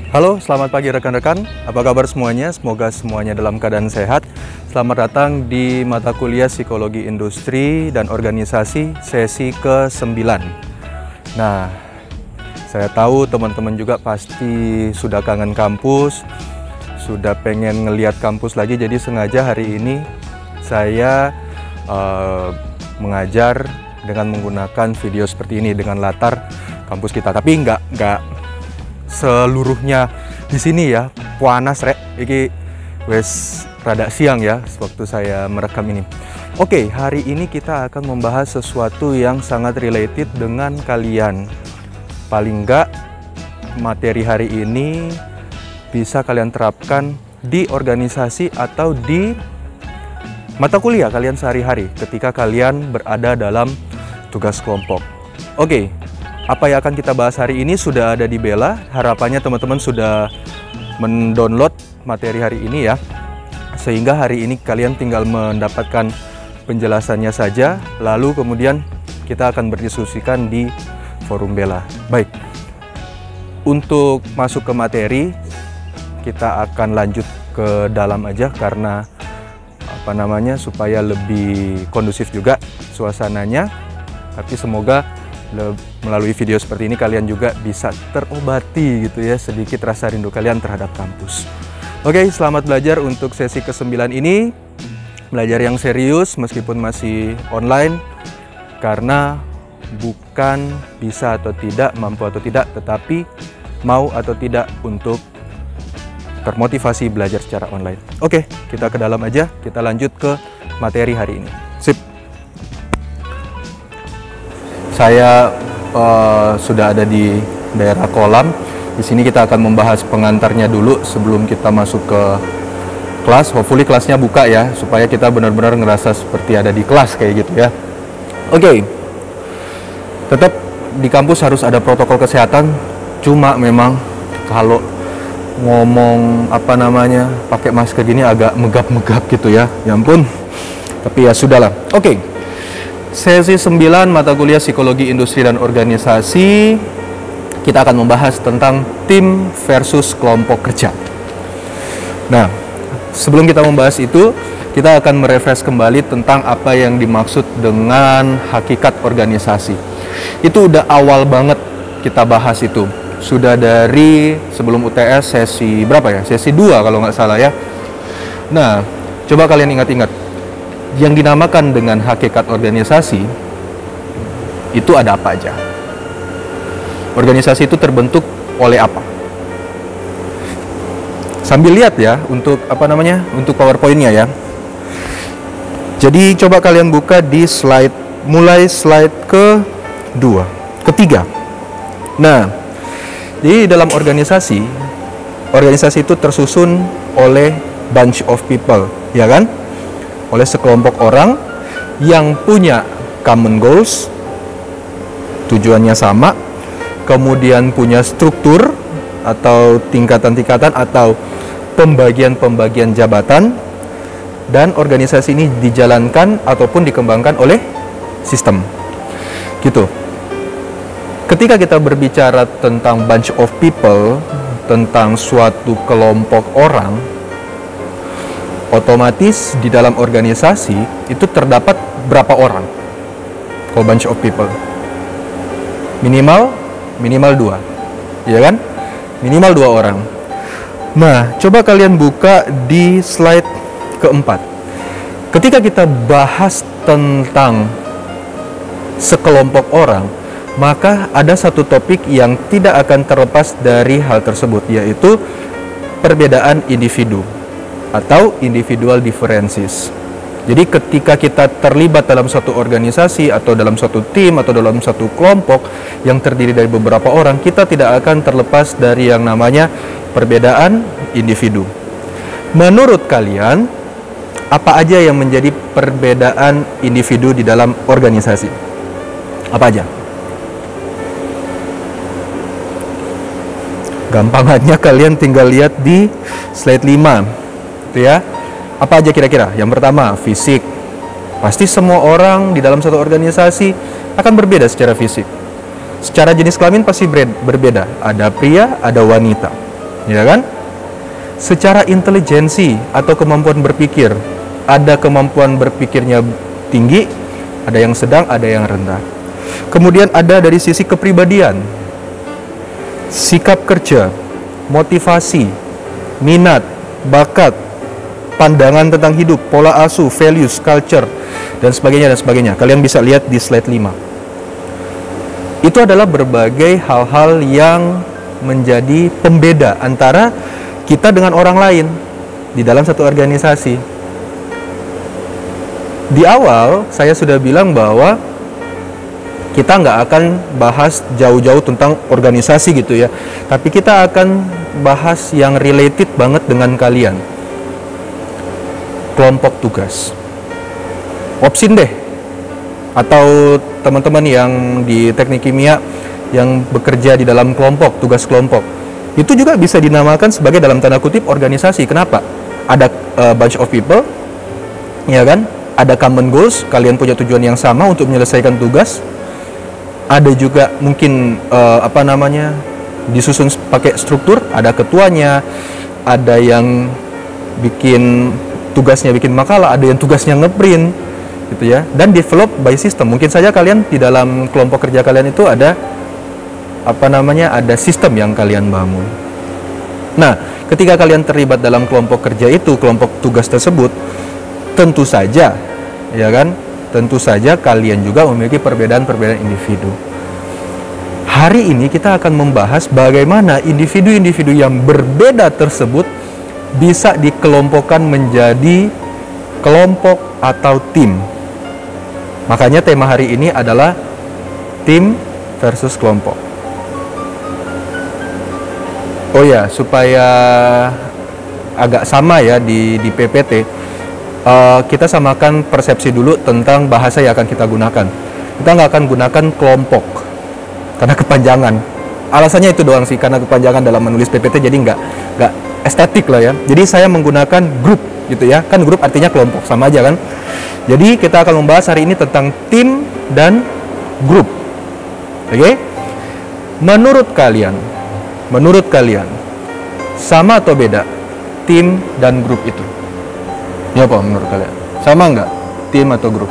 Halo, selamat pagi rekan-rekan. Apa kabar semuanya? Semoga semuanya dalam keadaan sehat. Selamat datang di mata kuliah Psikologi Industri dan Organisasi sesi ke-9. Nah, saya tahu teman-teman juga pasti sudah kangen kampus, sudah pengen ngelihat kampus lagi. Jadi sengaja hari ini saya mengajar dengan menggunakan video seperti ini dengan latar kampus kita. Tapi nggak seluruhnya di sini ya, panas rek. Iki wes rada siang ya waktu saya merekam ini. Oke, hari ini kita akan membahas sesuatu yang sangat related dengan kalian. Paling enggak materi hari ini bisa kalian terapkan di organisasi atau di mata kuliah kalian sehari-hari ketika kalian berada dalam tugas kelompok. Oke. Apa yang akan kita bahas hari ini sudah ada di Bella. Harapannya teman-teman sudah mendownload materi hari ini ya. Sehingga hari ini kalian tinggal mendapatkan penjelasannya saja. Lalu kemudian kita akan berdiskusikan di forum Bella. Baik, untuk masuk ke materi, kita akan lanjut ke dalam aja karena supaya lebih kondusif juga suasananya. Tapi semoga melalui video seperti ini kalian juga bisa terobati gitu ya sedikit rasa rindu kalian terhadap kampus. Oke, selamat belajar untuk sesi ke-9 ini. Belajar yang serius meskipun masih online, karena bukan bisa atau tidak, mampu atau tidak, tetapi mau atau tidak untuk termotivasi belajar secara online. Oke, kita ke dalam aja, kita lanjut ke materi hari ini. Sip. Saya sudah ada di daerah kolam. Di sini kita akan membahas pengantarnya dulu sebelum kita masuk ke kelas. Hopefully kelasnya buka ya, supaya kita benar-benar ngerasa seperti ada di kelas kayak gitu ya. Oke. Tetap di kampus harus ada protokol kesehatan. Cuma memang kalau ngomong pakai masker gini agak megap-megap gitu ya. Ya ampun. Tapi ya sudahlah. Oke. Sesi 9 mata kuliah Psikologi Industri dan Organisasi, kita akan membahas tentang tim versus kelompok kerja. Nah, sebelum kita membahas itu, kita akan merefresh kembali tentang apa yang dimaksud dengan hakikat organisasi. Itu udah awal banget kita bahas itu. Sudah dari sebelum UTS sesi berapa ya? Sesi 2 kalau nggak salah ya. Nah, coba kalian ingat-ingat. Yang dinamakan dengan hakikat organisasi itu ada apa aja? Organisasi itu terbentuk oleh apa? Sambil lihat ya untuk untuk PowerPoint-nya ya. Jadi coba kalian buka di mulai slide ketiga. Nah, jadi dalam organisasi itu tersusun oleh bunch of people, ya kan? Oleh sekelompok orang yang punya common goals, tujuannya sama, kemudian punya struktur atau tingkatan-tingkatan atau pembagian-pembagian jabatan, dan organisasi ini dijalankan ataupun dikembangkan oleh sistem. Gitu. Ketika kita berbicara tentang bunch of people, tentang suatu kelompok orang, otomatis di dalam organisasi itu terdapat berapa orang? Kalau bunch of people minimal 2, ya kan? Minimal 2 orang. Nah, coba kalian buka di slide keempat. Ketika kita bahas tentang sekelompok orang, maka ada satu topik yang tidak akan terlepas dari hal tersebut, yaitu perbedaan individu atau individual differences. Jadi ketika kita terlibat dalam suatu organisasi atau dalam suatu tim atau dalam suatu kelompok yang terdiri dari beberapa orang, kita tidak akan terlepas dari yang namanya perbedaan individu. Menurut kalian, apa aja yang menjadi perbedaan individu di dalam organisasi? Apa aja? Gampangannya kalian tinggal lihat di slide 5. Itu ya. Apa aja kira-kira? Yang pertama, fisik. Pasti semua orang di dalam satu organisasi akan berbeda secara fisik. Secara jenis kelamin pasti berbeda. Ada pria, ada wanita. ya kan? Secara intelijensi atau kemampuan berpikir, ada kemampuan berpikirnya tinggi, ada yang sedang, ada yang rendah. Kemudian ada dari sisi kepribadian, sikap kerja, motivasi, minat, bakat, pandangan tentang hidup, pola asuh, values, culture, dan sebagainya dan sebagainya. Kalian bisa lihat di slide 5. Itu adalah berbagai hal-hal yang menjadi pembeda antara kita dengan orang lain di dalam satu organisasi. Di awal saya sudah bilang bahwa kita nggak akan bahas jauh-jauh tentang organisasi gitu ya, tapi kita akan bahas yang related banget dengan kalian. Kelompok tugas, OPSIN deh, atau teman-teman yang di teknik kimia yang bekerja di dalam kelompok, tugas kelompok, itu juga bisa dinamakan sebagai dalam tanda kutip organisasi. Kenapa? Ada bunch of people, ya kan? Ada common goals, kalian punya tujuan yang sama untuk menyelesaikan tugas. Ada juga mungkin disusun pakai struktur, ada ketuanya, ada yang bikin tugasnya bikin makalah, ada yang tugasnya ngeprint gitu ya, dan develop by system. Mungkin saja kalian di dalam kelompok kerja kalian itu ada ada sistem yang kalian bangun. Nah, ketika kalian terlibat dalam kelompok kerja itu, kelompok tugas tersebut, tentu saja, ya kan? Tentu saja kalian juga memiliki perbedaan-perbedaan individu. Hari ini kita akan membahas bagaimana individu-individu yang berbeda tersebut bisa dikelompokkan menjadi kelompok atau tim. Makanya tema hari ini adalah tim versus kelompok. Oh ya, supaya agak sama ya di PPT, kita samakan persepsi dulu tentang bahasa yang akan kita gunakan. Kita nggak akan gunakan kelompok karena kepanjangan. Alasannya itu doang sih, karena kepanjangan dalam menulis PPT, jadi nggak estetik lah ya. Jadi saya menggunakan grup gitu ya, kan grup artinya kelompok, sama aja kan. Jadi kita akan membahas hari ini tentang tim dan grup. Oke? Menurut kalian sama atau beda tim dan grup itu? Ya apa menurut kalian? Sama nggak tim atau grup?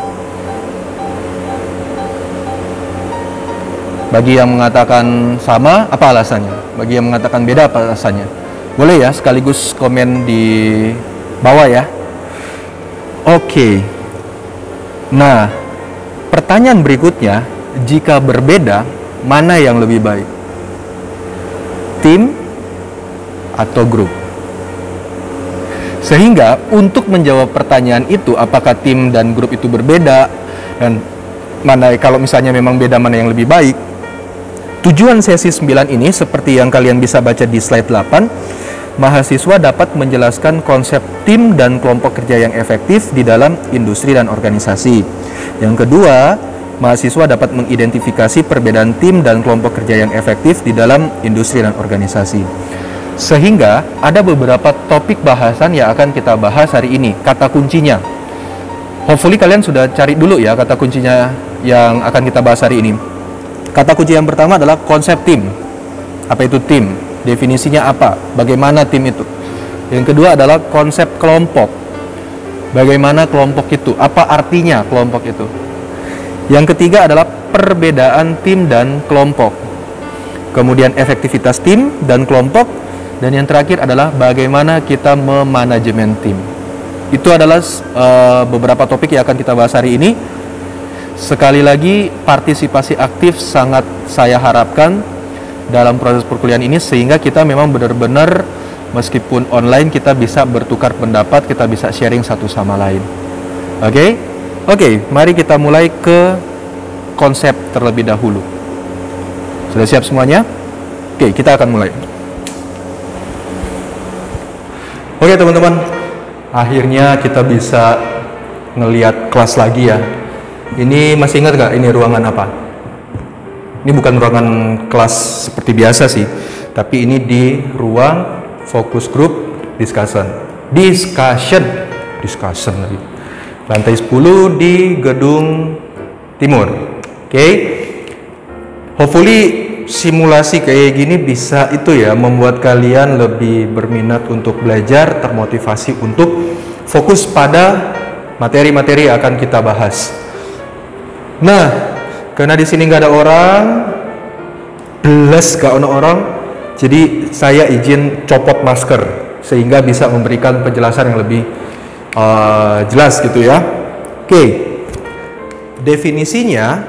Bagi yang mengatakan sama, apa alasannya? Bagi yang mengatakan beda, apa alasannya? Boleh ya, sekaligus komen di bawah ya. Oke. Nah, pertanyaan berikutnya, jika berbeda, mana yang lebih baik? Tim atau grup? Sehingga untuk menjawab pertanyaan itu, apakah tim dan grup itu berbeda dan mana kalau misalnya memang beda, mana yang lebih baik? Tujuan sesi 9 ini seperti yang kalian bisa baca di slide 8, mahasiswa dapat menjelaskan konsep tim dan kelompok kerja yang efektif di dalam industri dan organisasi. Yang kedua, mahasiswa dapat mengidentifikasi perbedaan tim dan kelompok kerja yang efektif di dalam industri dan organisasi. Sehingga ada beberapa topik bahasan yang akan kita bahas hari ini, kata kuncinya. Hopefully kalian sudah cari dulu ya kata kuncinya yang akan kita bahas hari ini. Kata kunci yang pertama adalah konsep tim. Apa itu tim? Definisinya apa? Bagaimana tim itu? Yang kedua adalah konsep kelompok. Bagaimana kelompok itu? Apa artinya kelompok itu? Yang ketiga adalah perbedaan tim dan kelompok. Kemudian efektivitas tim dan kelompok. Dan yang terakhir adalah bagaimana kita memanajemen tim. Itu adalah beberapa topik yang akan kita bahas hari ini. Sekali lagi, partisipasi aktif sangat saya harapkan dalam proses perkuliahan ini, sehingga kita memang benar-benar meskipun online kita bisa bertukar pendapat, kita bisa sharing satu sama lain. Oke, mari kita mulai ke konsep terlebih dahulu. Sudah siap semuanya? Oke, kita akan mulai. Oke teman-teman, akhirnya kita bisa ngelihat kelas lagi ya. Ini masih ingat nggak ini ruangan apa? Ini bukan ruangan kelas seperti biasa sih, tapi ini di ruang focus group discussion lagi. Lantai 10 di gedung timur. Oke. Hopefully simulasi kayak gini bisa itu ya, membuat kalian lebih berminat untuk belajar, termotivasi untuk fokus pada materi-materi yang akan kita bahas. Nah, karena di sini nggak ada orang, belas gak ada orang, jadi saya izin copot masker sehingga bisa memberikan penjelasan yang lebih jelas gitu ya. Oke, definisinya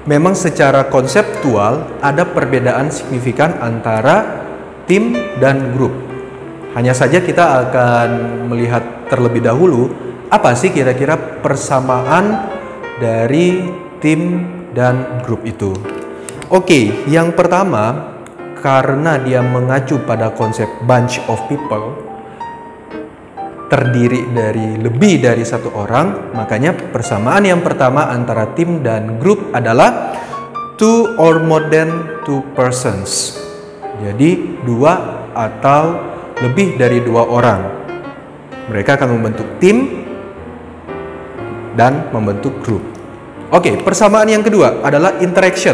memang secara konseptual ada perbedaan signifikan antara tim dan grup. Hanya saja kita akan melihat terlebih dahulu apa sih kira-kira persamaan dari tim dan grup itu. Oke, yang pertama, karena dia mengacu pada konsep bunch of people, terdiri dari lebih dari satu orang, makanya persamaan yang pertama antara tim dan grup adalah two or more than two persons. Jadi dua atau lebih dari dua orang. Mereka akan membentuk tim dan membentuk grup. Oke, persamaan yang kedua adalah interaction.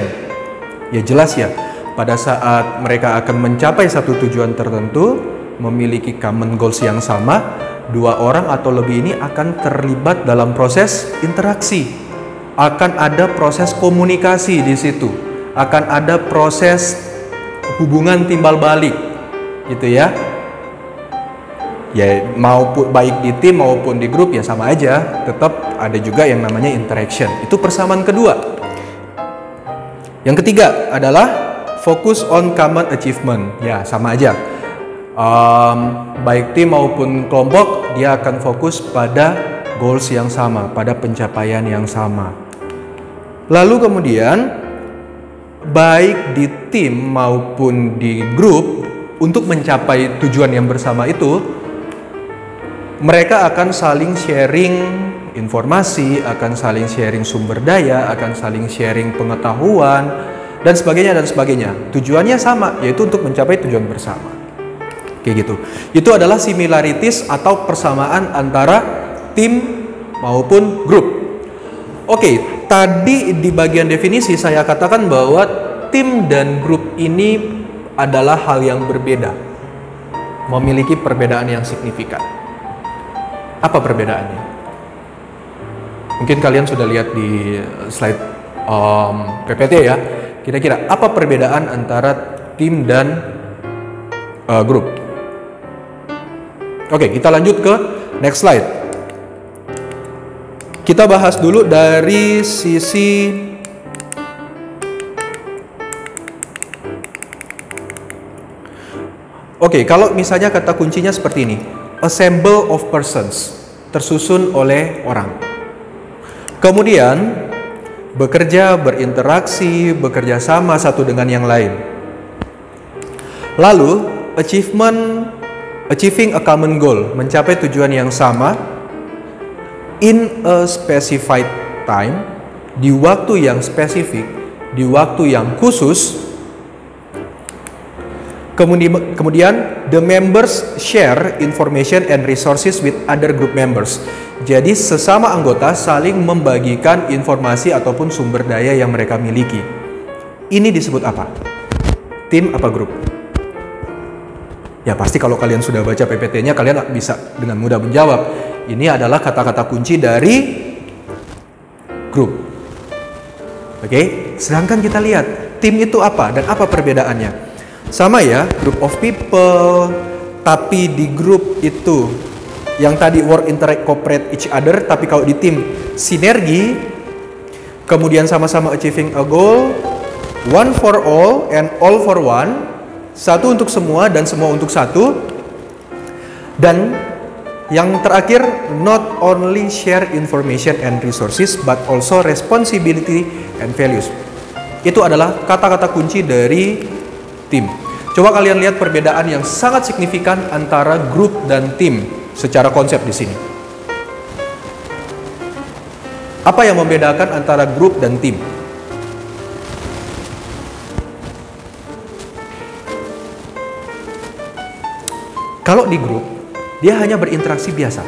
Ya jelas ya, pada saat mereka akan mencapai satu tujuan tertentu, memiliki common goals yang sama, dua orang atau lebih ini akan terlibat dalam proses interaksi. Akan ada proses komunikasi di situ. Akan ada proses hubungan timbal balik. Gitu ya. Ya maupun baik di tim maupun di grup ya sama aja, tetap ada juga yang namanya interaction. Itu persamaan kedua. Yang ketiga adalah focus on common achievement. Ya sama aja. Baik tim maupun kelompok dia akan fokus pada goals yang sama, pada pencapaian yang sama. Lalu kemudian baik di tim maupun di grup untuk mencapai tujuan yang bersama itu, mereka akan saling sharing informasi, akan saling sharing sumber daya, akan saling sharing pengetahuan, dan sebagainya dan sebagainya. Tujuannya sama, yaitu untuk mencapai tujuan bersama. Kayak gitu. Itu adalah similarities atau persamaan antara tim maupun grup. Oke, tadi di bagian definisi saya katakan bahwa tim dan grup ini adalah hal yang berbeda. Memiliki perbedaan yang signifikan. Apa perbedaannya? Mungkin kalian sudah lihat di slide PPT ya. Kira-kira apa perbedaan antara tim dan grup? Oke, kita lanjut ke next slide. Kita bahas dulu dari sisi kalau misalnya kata kuncinya seperti ini. Assemble of persons, tersusun oleh orang. Kemudian bekerja, berinteraksi, bekerja sama satu dengan yang lain. Lalu achieving a common goal, mencapai tujuan yang sama in a specified time, di waktu yang spesifik, di waktu yang khusus. Kemudian the members share information and resources with other group members. Jadi sesama anggota saling membagikan informasi ataupun sumber daya yang mereka miliki. Ini disebut apa? Tim apa grup? Ya pasti kalau kalian sudah baca PPT-nya kalian bisa dengan mudah menjawab. Ini adalah kata-kata kunci dari grup. Oke, sedangkan kita lihat tim itu apa dan apa perbedaannya? Sama ya, group of people, tapi di grup itu yang tadi work, interact, cooperate each other, tapi kalau di tim sinergi, kemudian sama-sama achieving a goal, one for all and all for one, satu untuk semua dan semua untuk satu, dan yang terakhir not only share information and resources but also responsibility and values. Itu adalah kata-kata kunci dari tim. Coba kalian lihat perbedaan yang sangat signifikan antara grup dan tim secara konsep di sini. Apa yang membedakan antara grup dan tim? Kalau di grup, dia hanya berinteraksi biasa.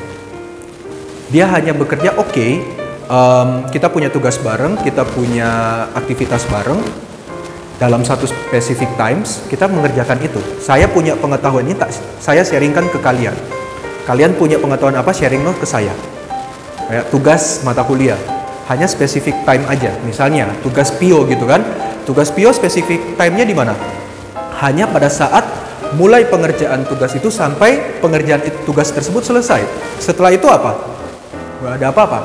Dia hanya bekerja kita punya tugas bareng, kita punya aktivitas bareng, dalam satu specific times kita mengerjakan itu. Saya punya pengetahuan ini, saya sharingkan ke kalian. Kalian punya pengetahuan apa, sharing note ke saya. Kayak tugas mata kuliah, hanya specific time aja. Misalnya tugas PIO gitu kan. Tugas PIO specific time-nya di mana? Hanya pada saat mulai pengerjaan tugas itu sampai pengerjaan tugas tersebut selesai. Setelah itu apa? Nggak ada apa-apa.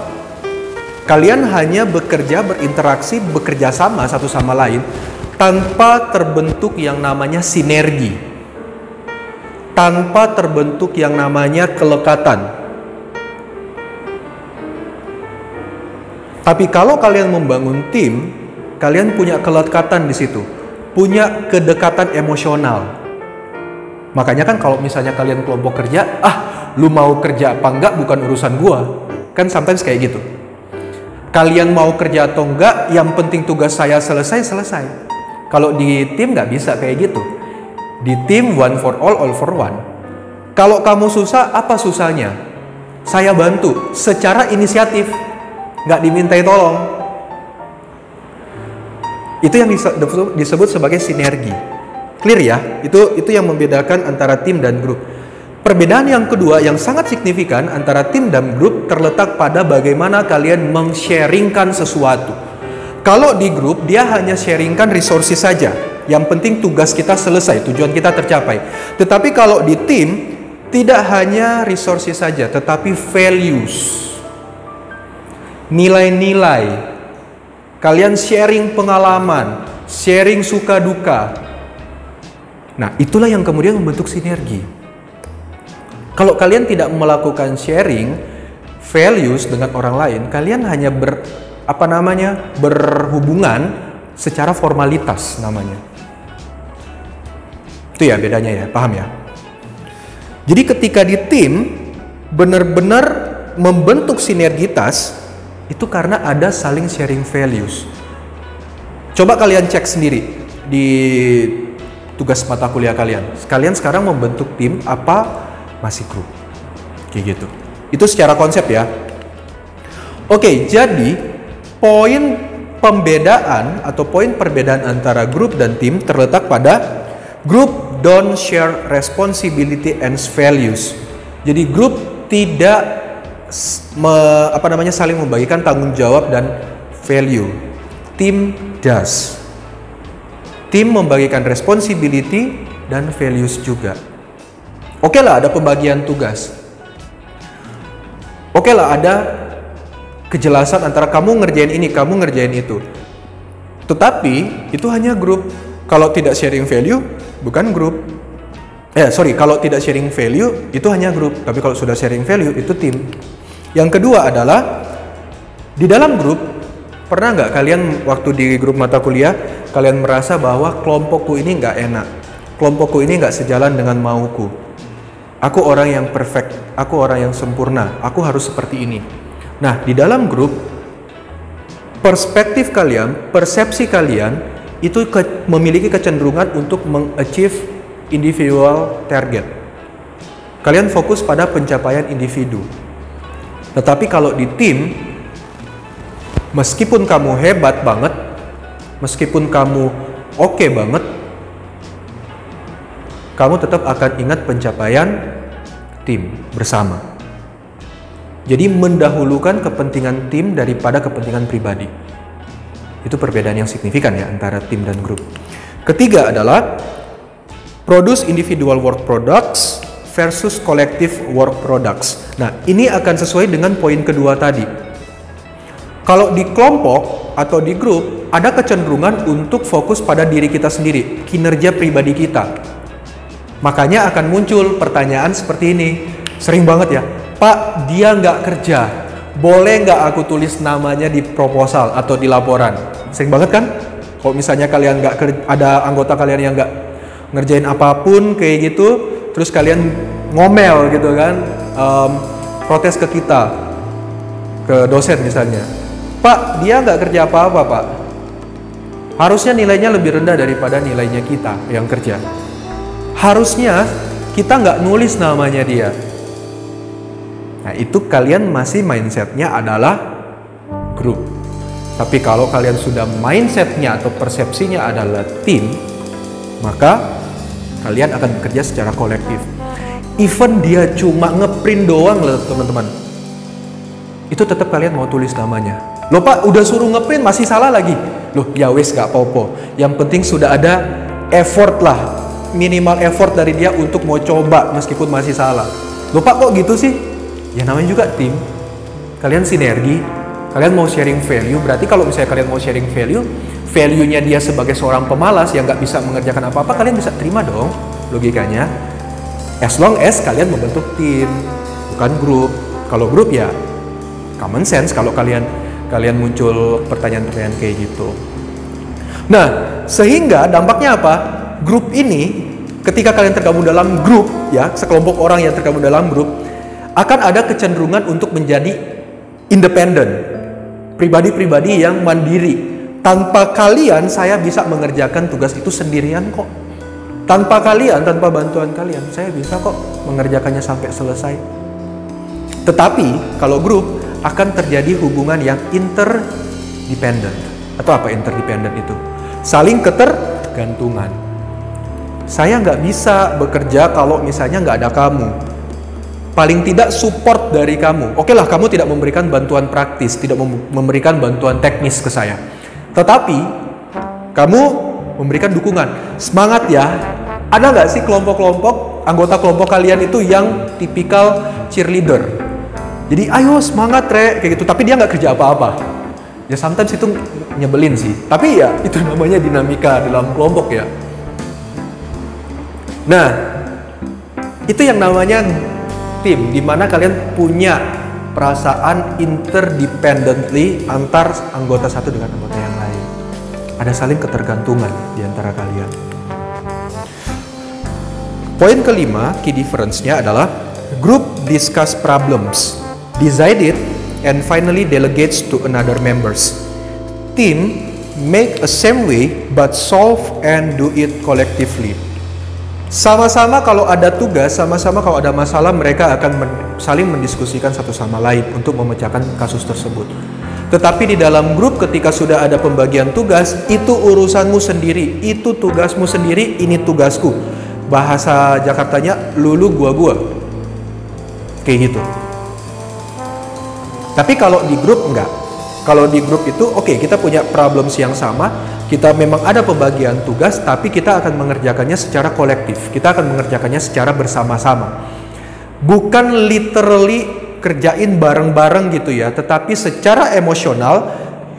Kalian hanya bekerja, berinteraksi, bekerja sama satu sama lain tanpa terbentuk yang namanya sinergi, tanpa terbentuk yang namanya kelekatan. Tapi kalau kalian membangun tim, kalian punya kelekatan di situ, punya kedekatan emosional. Makanya kan kalau misalnya kalian kelompok kerja, lu mau kerja apa enggak bukan urusan gua. Kan sometimes kayak gitu. Kalian mau kerja atau enggak, yang penting tugas saya selesai. Kalau di tim nggak bisa kayak gitu. Di tim one for all for one. Kalau kamu susah, apa susahnya? Saya bantu secara inisiatif, nggak dimintai tolong. Itu yang disebut sebagai sinergi. Clear ya? Itu yang membedakan antara tim dan grup. Perbedaan yang kedua yang sangat signifikan antara tim dan grup terletak pada bagaimana kalian meng-sharingkan sesuatu. Kalau di grup, dia hanya sharingkan resources saja. Yang penting tugas kita selesai, tujuan kita tercapai. Tetapi kalau di tim, tidak hanya resources saja, tetapi values. Nilai-nilai. Kalian sharing pengalaman, sharing suka duka. Nah, itulah yang kemudian membentuk sinergi. Kalau kalian tidak melakukan sharing values dengan orang lain, kalian hanya berhubungan secara formalitas namanya. Itu ya bedanya ya, paham ya? Jadi ketika di tim benar-benar membentuk sinergitas, itu karena ada saling sharing values. Coba kalian cek sendiri di tugas mata kuliah kalian. Kalian sekarang membentuk tim apa masih grup? Kayak gitu. Itu secara konsep ya. Oke, jadi poin pembedaan atau poin perbedaan antara grup dan tim terletak pada group don't share responsibility and values. Jadi grup tidak saling membagikan tanggung jawab dan value. Tim does. Tim membagikan responsibility dan values juga. Oke lah ada pembagian tugas. Oke lah ada kejelasan antara kamu ngerjain ini, kamu ngerjain itu. Tetapi itu hanya grup. Kalau tidak sharing value, bukan grup. Kalau tidak sharing value, itu hanya grup. Tapi kalau sudah sharing value, itu tim. Yang kedua adalah, di dalam grup, pernah nggak kalian waktu di grup mata kuliah, kalian merasa bahwa kelompokku ini nggak enak. Kelompokku ini nggak sejalan dengan mauku. Aku orang yang perfect, aku orang yang sempurna, aku harus seperti ini. Nah, di dalam grup, perspektif kalian, persepsi kalian, itu memiliki kecenderungan untuk mengachieve individual target. Kalian fokus pada pencapaian individu. Tetapi kalau di tim, meskipun kamu hebat banget, meskipun kamu oke banget, kamu tetap akan ingat pencapaian tim bersama. Jadi mendahulukan kepentingan tim daripada kepentingan pribadi. Itu perbedaan yang signifikan ya antara tim dan grup. Ketiga adalah produce individual work products versus collective work products. Nah, ini akan sesuai dengan poin kedua tadi. Kalau di kelompok atau di grup, ada kecenderungan untuk fokus pada diri kita sendiri, kinerja pribadi kita. Makanya akan muncul pertanyaan seperti ini. Sering banget ya, Pak, dia nggak kerja. Boleh nggak aku tulis namanya di proposal atau di laporan? Sering banget kan? Kalau misalnya kalian ada anggota kalian yang nggak ngerjain apapun kayak gitu, terus kalian ngomel gitu kan, protes ke kita, ke dosen misalnya. Pak, dia nggak kerja apa-apa, Pak. Harusnya nilainya lebih rendah daripada nilainya kita yang kerja. Harusnya kita nggak nulis namanya dia. Nah, itu kalian masih mindsetnya adalah grup. Tapi kalau kalian sudah mindsetnya atau persepsinya adalah tim, maka kalian akan bekerja secara kolektif. Even dia cuma ngeprint doang loh teman-teman, itu tetap kalian mau tulis namanya. Loh Pak, udah suruh ngeprint masih salah lagi. Loh ya wes gak apa-apa. Yang penting sudah ada effort lah, minimal effort dari dia untuk mau coba meskipun masih salah. Loh Pak kok gitu sih? Ya namanya juga tim. Kalian sinergi, kalian mau sharing value. Berarti kalau misalnya kalian mau sharing value-nya dia sebagai seorang pemalas yang nggak bisa mengerjakan apa-apa, kalian bisa terima dong logikanya. As long as kalian membentuk tim, bukan grup. Kalau grup ya common sense kalau kalian muncul pertanyaan-pertanyaan kayak gitu. Nah, sehingga dampaknya apa? Grup ini, ketika kalian tergabung dalam grup, ya, sekelompok orang yang tergabung dalam grup, akan ada kecenderungan untuk menjadi independen, pribadi-pribadi yang mandiri. Tanpa kalian, saya bisa mengerjakan tugas itu sendirian kok. Tanpa kalian, tanpa bantuan kalian, saya bisa kok mengerjakannya sampai selesai. Tetapi, kalau grup, akan terjadi hubungan yang interdependent. Atau apa interdependent itu? Saling ketergantungan. Saya nggak bisa bekerja kalau misalnya nggak ada kamu. Paling tidak support dari kamu. Oke lah, kamu tidak memberikan bantuan praktis, tidak memberikan bantuan teknis ke saya. Tetapi, kamu memberikan dukungan. Semangat ya. Ada nggak sih kelompok-kelompok, anggota kelompok kalian itu yang tipikal cheerleader? Jadi ayo semangat Re, kayak gitu. Tapi dia nggak kerja apa-apa. Ya sometimes itu nyebelin sih. Tapi ya itu namanya dinamika dalam kelompok ya. Nah, itu yang namanya tim, dimana kalian punya perasaan interdependently antar anggota satu dengan anggota yang lain. Ada saling ketergantungan di antara kalian. Poin kelima, key difference-nya adalah group discuss problems, decide it, and finally delegates to another members. Team make a same way but solve and do it collectively. Sama-sama kalau ada tugas, sama-sama kalau ada masalah, mereka akan saling mendiskusikan satu sama lain untuk memecahkan kasus tersebut. Tetapi di dalam grup ketika sudah ada pembagian tugas, itu urusanmu sendiri, itu tugasmu sendiri, ini tugasku. Bahasa Jakartanya, lulu gua. Kayak gitu. Tapi kalau di grup enggak. Kalau di grup itu oke, kita punya problems yang sama, kita memang ada pembagian tugas, tapi kita akan mengerjakannya secara kolektif. Kita akan mengerjakannya secara bersama-sama. Bukan literally kerjain bareng-bareng gitu ya, tetapi secara emosional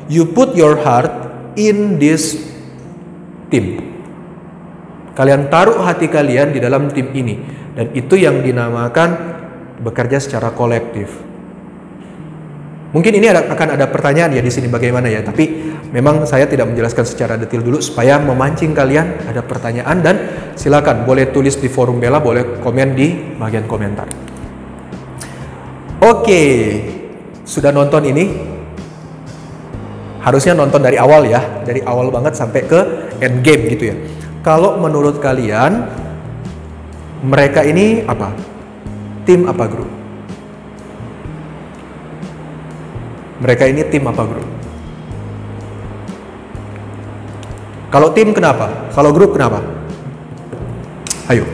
you put your heart in this team. Kalian taruh hati kalian di dalam tim ini, dan itu yang dinamakan bekerja secara kolektif. Mungkin ini akan ada pertanyaan ya di sini bagaimana ya, tapi memang saya tidak menjelaskan secara detail dulu supaya memancing kalian ada pertanyaan, dan silakan boleh tulis di forum Bella, boleh komen di bagian komentar. Oke, sudah nonton ini? Harusnya nonton dari awal ya, dari awal banget sampai ke end game gitu ya. Kalau menurut kalian mereka ini apa? Tim apa grup? Mereka ini tim apa grup? Kalau tim kenapa? Kalau grup kenapa? Ayo.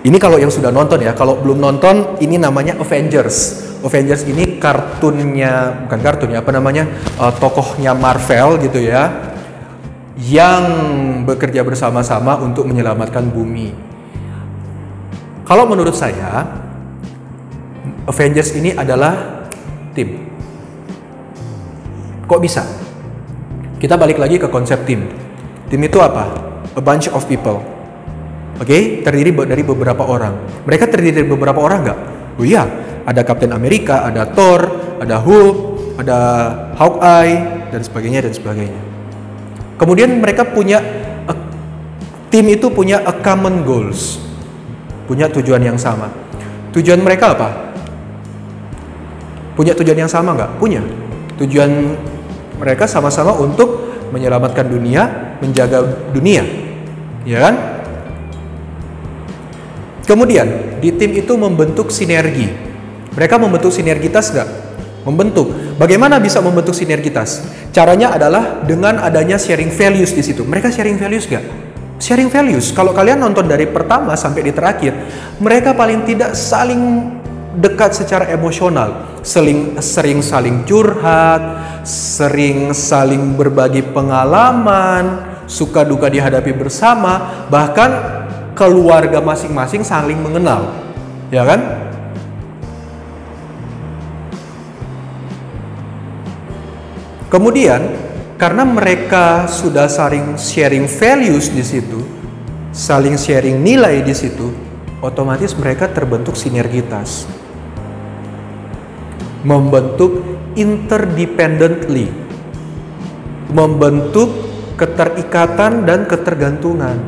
Ini kalau yang sudah nonton ya. Kalau belum nonton, ini namanya Avengers. Avengers ini kartunnya, bukan kartunnya, apa namanya? Tokohnya Marvel gitu ya. Yang bekerja bersama-sama untuk menyelamatkan bumi. Kalau menurut saya, Avengers ini adalah tim. Kok bisa? Kita balik lagi ke konsep tim. Tim itu apa? A bunch of people. Oke, terdiri dari beberapa orang. Mereka terdiri dari beberapa orang nggak? Oh iya, ada Captain America, ada Thor, ada Hulk, ada Hawkeye, dan sebagainya dan sebagainya. Kemudian mereka punya tim itu punya a common goals, punya tujuan yang sama. Tujuan mereka apa? Punya tujuan yang sama nggak? Punya. Tujuan mereka sama-sama untuk menyelamatkan dunia, menjaga dunia, ya kan? Kemudian di tim itu membentuk sinergi. Mereka membentuk sinergitas nggak? Membentuk. Bagaimana bisa membentuk sinergitas? Caranya adalah dengan adanya sharing values di situ. Mereka sharing values nggak? Sharing values. Kalau kalian nonton dari pertama sampai di terakhir, mereka paling tidak saling dekat secara emosional, sering saling curhat, sering saling berbagi pengalaman, suka duka dihadapi bersama, bahkan keluarga masing-masing saling mengenal, ya kan? Kemudian, karena mereka sudah saling sharing values di situ, saling sharing nilai di situ, otomatis mereka terbentuk sinergitas. Membentuk interdependently. Membentuk keterikatan dan ketergantungan.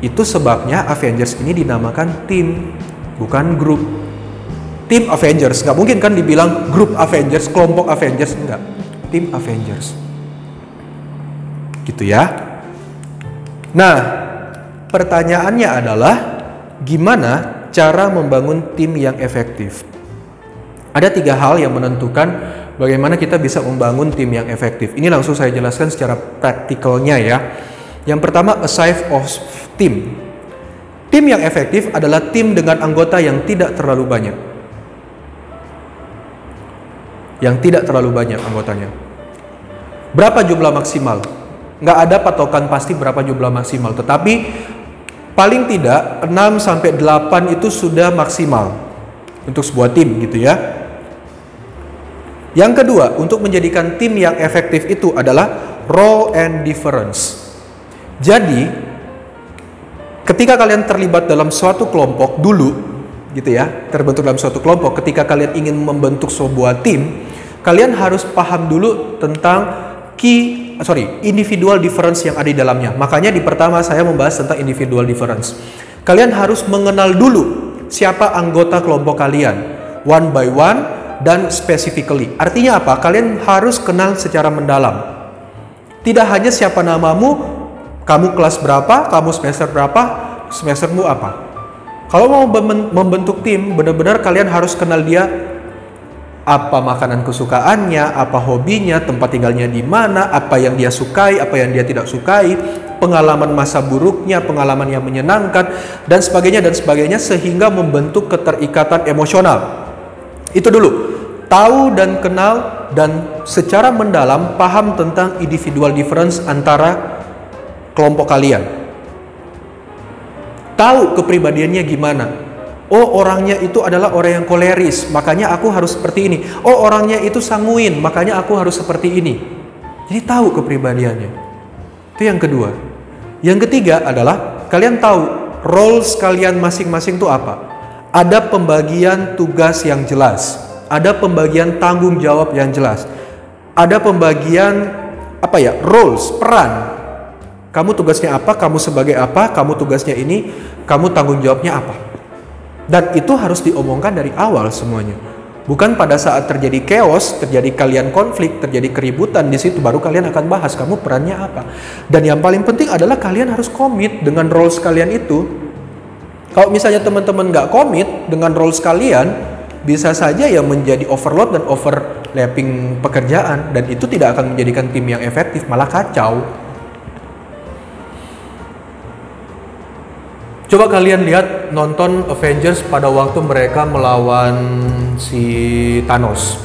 Itu sebabnya Avengers ini dinamakan tim, bukan grup. Tim Avengers, nggak mungkin kan dibilang grup Avengers, kelompok Avengers, enggak. Tim Avengers. Gitu ya. Nah, pertanyaannya adalah gimana cara membangun tim yang efektif? Ada 3 hal yang menentukan bagaimana kita bisa membangun tim yang efektif. Ini langsung saya jelaskan secara praktikalnya ya. Yang pertama, a size of team. Tim yang efektif adalah tim dengan anggota yang tidak terlalu banyak. Yang tidak terlalu banyak anggotanya. Berapa jumlah maksimal? Nggak ada patokan pasti berapa jumlah maksimal, tetapi paling tidak 6-8 itu sudah maksimal untuk sebuah tim gitu ya. Yang kedua, untuk menjadikan tim yang efektif itu adalah role and difference. Jadi, ketika kalian terlibat dalam suatu kelompok dulu gitu ya, terbentuk dalam suatu kelompok, ketika kalian ingin membentuk sebuah tim, kalian harus paham dulu tentang individual difference yang ada di dalamnya. Makanya di pertama saya membahas tentang individual difference. Kalian harus mengenal dulu siapa anggota kelompok kalian, one by one dan specifically. Artinya apa? Kalian harus kenal secara mendalam. Tidak hanya siapa namamu, kamu kelas berapa, kamu semester berapa, semestermu apa. Kalau mau membentuk tim, benar-benar kalian harus kenal dia, apa makanan kesukaannya, apa hobinya, tempat tinggalnya di mana, apa yang dia sukai, apa yang dia tidak sukai, pengalaman masa buruknya, pengalaman yang menyenangkan, dan sebagainya, sehingga membentuk keterikatan emosional. Itu dulu, tahu dan kenal dan secara mendalam paham tentang individual difference antara kelompok kalian. Tahu kepribadiannya gimana. Oh, orangnya itu adalah orang yang koleris, makanya aku harus seperti ini. Oh, orangnya itu sanguin, makanya aku harus seperti ini. Jadi tahu kepribadiannya. Itu yang kedua. Yang ketiga adalah kalian tahu roles kalian masing-masing itu apa. Ada pembagian tugas yang jelas, ada pembagian tanggung jawab yang jelas, ada pembagian roles, peran. Kamu tugasnya apa, kamu sebagai apa, kamu tugasnya ini, kamu tanggung jawabnya apa. Dan itu harus diomongkan dari awal semuanya. Bukan pada saat terjadi chaos, terjadi kalian konflik, terjadi keributan, di situ baru kalian akan bahas kamu perannya apa. Dan yang paling penting adalah kalian harus komit dengan roles kalian itu. Kalau misalnya teman-teman nggak komit dengan roles kalian, bisa saja ya menjadi overload dan overlapping pekerjaan, dan itu tidak akan menjadikan tim yang efektif, malah kacau. Coba kalian lihat, nonton Avengers pada waktu mereka melawan si Thanos.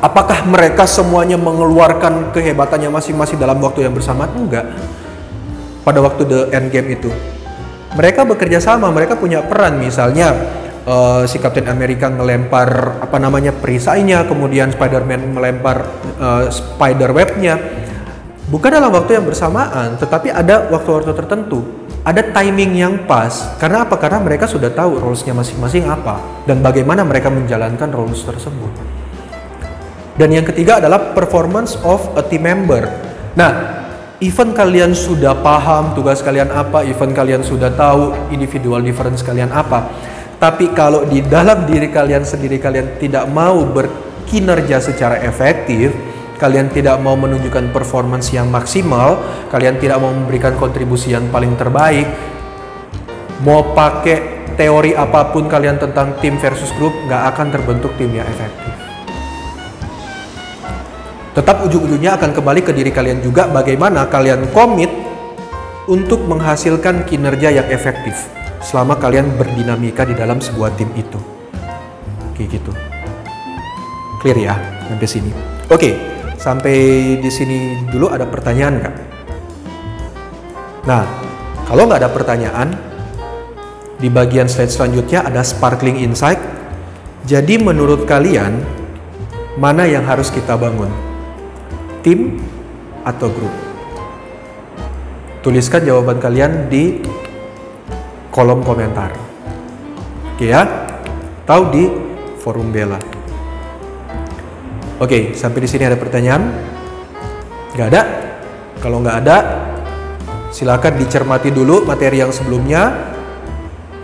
Apakah mereka semuanya mengeluarkan kehebatannya masing-masing dalam waktu yang bersamaan? Enggak. Pada waktu The Endgame itu, mereka bekerja sama, mereka punya peran. Misalnya si Captain America melempar perisainya, kemudian Spider-Man melempar spiderwebnya. Bukan dalam waktu yang bersamaan, tetapi ada waktu-waktu tertentu. Ada timing yang pas. Karena apa? Karena mereka sudah tahu roles-nya masing-masing apa dan bagaimana mereka menjalankan roles tersebut. Dan yang ketiga adalah performance of a team member. Nah, even kalian sudah paham tugas kalian apa, even kalian sudah tahu individual difference kalian apa, tapi kalau di dalam diri kalian sendiri kalian tidak mau berkinerja secara efektif, kalian tidak mau menunjukkan performance yang maksimal, kalian tidak mau memberikan kontribusi yang paling terbaik, mau pakai teori apapun kalian tentang tim versus grup, nggak akan terbentuk tim yang efektif. Tetap ujung-ujungnya akan kembali ke diri kalian juga, bagaimana kalian komit untuk menghasilkan kinerja yang efektif selama kalian berdinamika di dalam sebuah tim itu. Kayak gitu. Clear ya sampai sini. Oke, sampai di sini dulu ada pertanyaan nggak? Nah, kalau nggak ada pertanyaan, di bagian slide selanjutnya ada sparkling insight. Jadi menurut kalian, mana yang harus kita bangun? Tim atau grup? Tuliskan jawaban kalian di kolom komentar. Oke ya? Tahu di forum Bella. Oke, sampai di sini ada pertanyaan? Nggak ada? Kalau nggak ada, silakan dicermati dulu materi yang sebelumnya,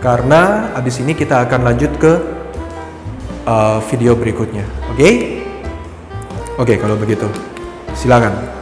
karena abis ini kita akan lanjut ke video berikutnya. Oke? Oke, kalau begitu silakan.